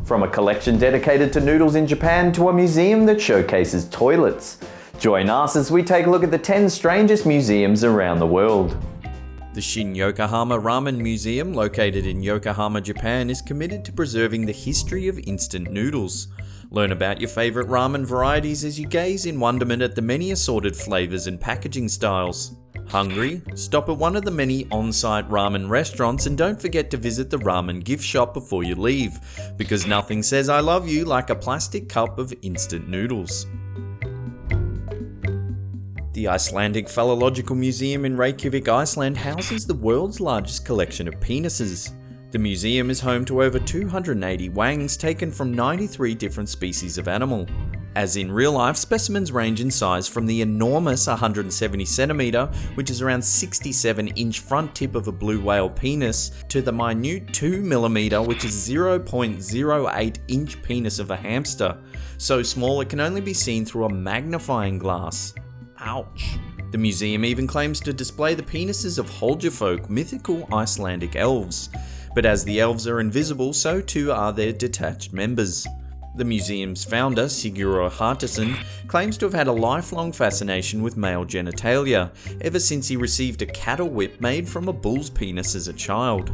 From a collection dedicated to noodles in Japan to a museum that showcases toilets. Join us as we take a look at the 10 strangest museums around the world. The Shin Yokohama Ramen Museum, located in Yokohama, Japan, is committed to preserving the history of instant noodles. Learn about your favourite ramen varieties as you gaze in wonderment at the many assorted flavours and packaging styles. Hungry? Stop at one of the many on-site ramen restaurants and don't forget to visit the ramen gift shop before you leave, because nothing says I love you like a plastic cup of instant noodles. The Icelandic Phallological Museum in Reykjavik, Iceland houses the world's largest collection of penises. The museum is home to over 280 wangs taken from 93 different species of animal. As in real life, specimens range in size from the enormous 170cm, which is around 67-inch front tip of a blue whale penis, to the minute 2mm, which is 0.08-inch penis of a hamster, so small it can only be seen through a magnifying glass. Ouch. The museum even claims to display the penises of Holgerfolk, mythical Icelandic elves. But as the elves are invisible, so too are their detached members. The museum's founder, Sigurður Hartason, claims to have had a lifelong fascination with male genitalia, ever since he received a cattle whip made from a bull's penis as a child.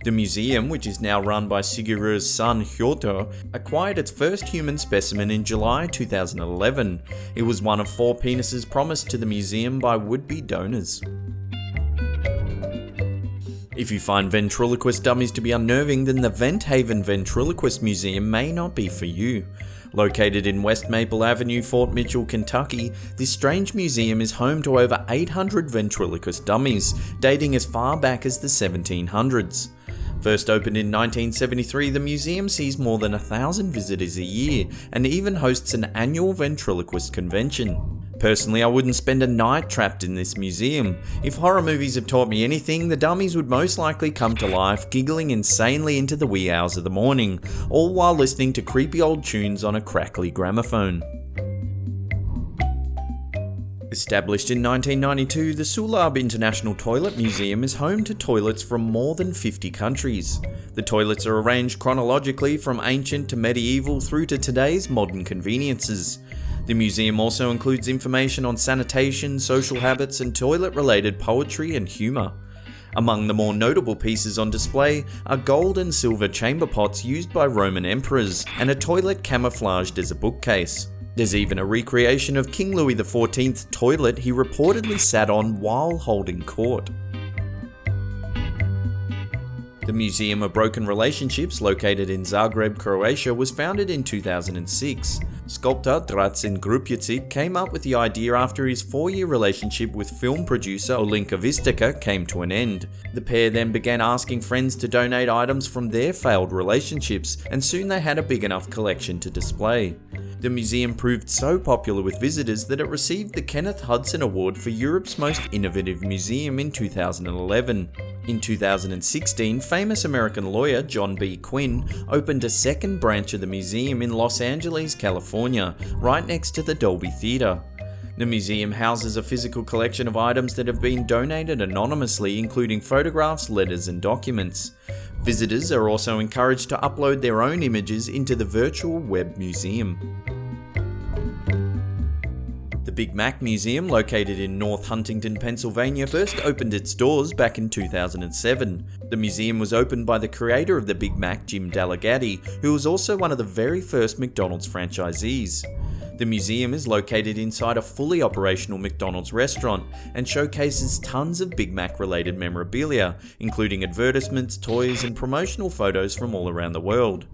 The museum, which is now run by Sigurður's son Hjörtur, acquired its first human specimen in July 2011. It was one of 4 penises promised to the museum by would-be donors. If you find ventriloquist dummies to be unnerving, then the Vent Haven Ventriloquist Museum may not be for you. Located in West Maple Avenue, Fort Mitchell, Kentucky, this strange museum is home to over 800 ventriloquist dummies, dating as far back as the 1700s. First opened in 1973, the museum sees more than 1,000 visitors a year and even hosts an annual ventriloquist convention. Personally, I wouldn't spend a night trapped in this museum. If horror movies have taught me anything, the dummies would most likely come to life, giggling insanely into the wee hours of the morning, all while listening to creepy old tunes on a crackly gramophone. Established in 1992, the Sulab International Toilet Museum is home to toilets from more than 50 countries. The toilets are arranged chronologically from ancient to medieval through to today's modern conveniences. The museum also includes information on sanitation, social habits, and toilet-related poetry and humour. Among the more notable pieces on display are gold and silver chamber pots used by Roman emperors, and a toilet camouflaged as a bookcase. There's even a recreation of King Louis XIV's toilet he reportedly sat on while holding court. The Museum of Broken Relationships, located in Zagreb, Croatia, was founded in 2006. Sculptor Drazen Grupičić came up with the idea after his 4-year relationship with film producer Olinka Vistica came to an end. The pair then began asking friends to donate items from their failed relationships, and soon they had a big enough collection to display. The museum proved so popular with visitors that it received the Kenneth Hudson Award for Europe's Most Innovative Museum in 2011. In 2016, famous American lawyer John B. Quinn opened a second branch of the museum in Los Angeles, California, right next to the Dolby Theatre. The museum houses a physical collection of items that have been donated anonymously, including photographs, letters, and documents. Visitors are also encouraged to upload their own images into the virtual web museum. The Big Mac Museum, located in North Huntington, Pennsylvania, first opened its doors back in 2007. The museum was opened by the creator of the Big Mac, Jim Dalligatti, who was also one of the very first McDonald's franchisees. The museum is located inside a fully operational McDonald's restaurant and showcases tons of Big Mac related memorabilia, including advertisements, toys, and promotional photos from all around the world.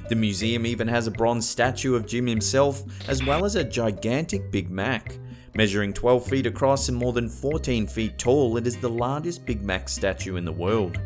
The museum even has a bronze statue of Jim himself, as well as a gigantic Big Mac. Measuring 12 feet across and more than 14 feet tall, it is the largest Big Mac statue in the world.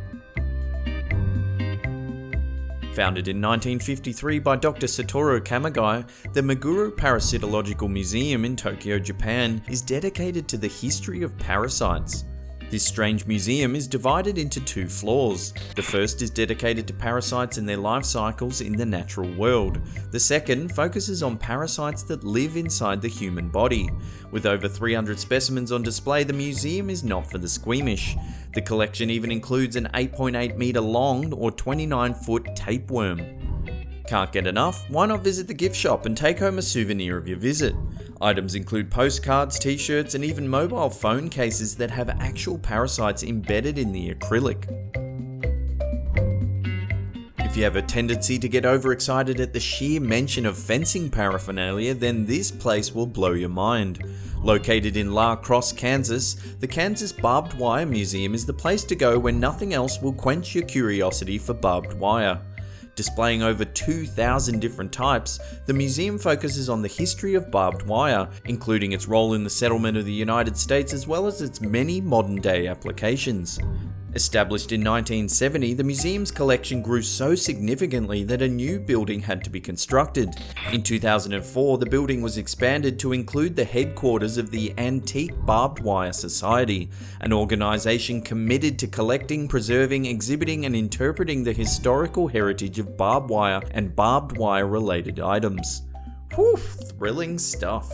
Founded in 1953 by Dr. Satoru Kamigai, the Meguro Parasitological Museum in Tokyo, Japan is dedicated to the history of parasites. This strange museum is divided into 2 floors. The first is dedicated to parasites and their life cycles in the natural world. The second focuses on parasites that live inside the human body. With over 300 specimens on display, the museum is not for the squeamish. The collection even includes an 8.8 meter long or 29 foot tapeworm. Can't get enough? Why not visit the gift shop and take home a souvenir of your visit? Items include postcards, t-shirts, and even mobile phone cases that have actual parasites embedded in the acrylic. If you have a tendency to get overexcited at the sheer mention of fencing paraphernalia, then this place will blow your mind. Located in La Crosse, Kansas, the Kansas Barbed Wire Museum is the place to go when nothing else will quench your curiosity for barbed wire. Displaying over 2,000 different types, the museum focuses on the history of barbed wire, including its role in the settlement of the United States as well as its many modern-day applications. Established in 1970, the museum's collection grew so significantly that a new building had to be constructed. In 2004, the building was expanded to include the headquarters of the Antique Barbed Wire Society, an organization committed to collecting, preserving, exhibiting, and interpreting the historical heritage of barbed wire and barbed wire related items. Whew, thrilling stuff.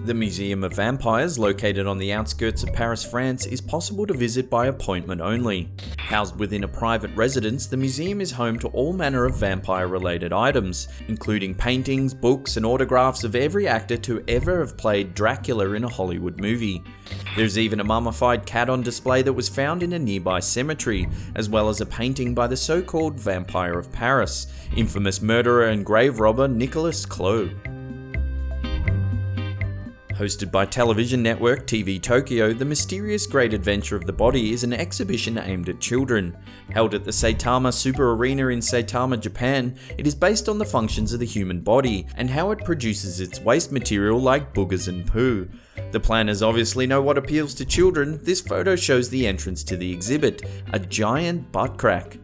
The Museum of Vampires, located on the outskirts of Paris, France, is possible to visit by appointment only. Housed within a private residence, the museum is home to all manner of vampire-related items, including paintings, books, and autographs of every actor to ever have played Dracula in a Hollywood movie. There's even a mummified cat on display that was found in a nearby cemetery, as well as a painting by the so-called Vampire of Paris, infamous murderer and grave robber Nicolas Clos. Hosted by television network TV Tokyo, The Mysterious Great Adventure of the Body is an exhibition aimed at children. Held at the Saitama Super Arena in Saitama, Japan, it is based on the functions of the human body and how it produces its waste material like boogers and poo. The planners obviously know what appeals to children. This photo shows the entrance to the exhibit, a giant butt crack.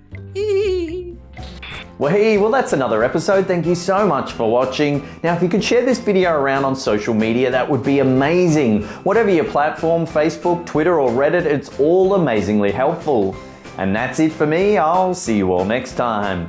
Well, that's another episode. Thank you so much for watching. Now, if you could share this video around on social media, that would be amazing. Whatever your platform, Facebook, Twitter, or Reddit, it's all amazingly helpful. And that's it for me. I'll see you all next time.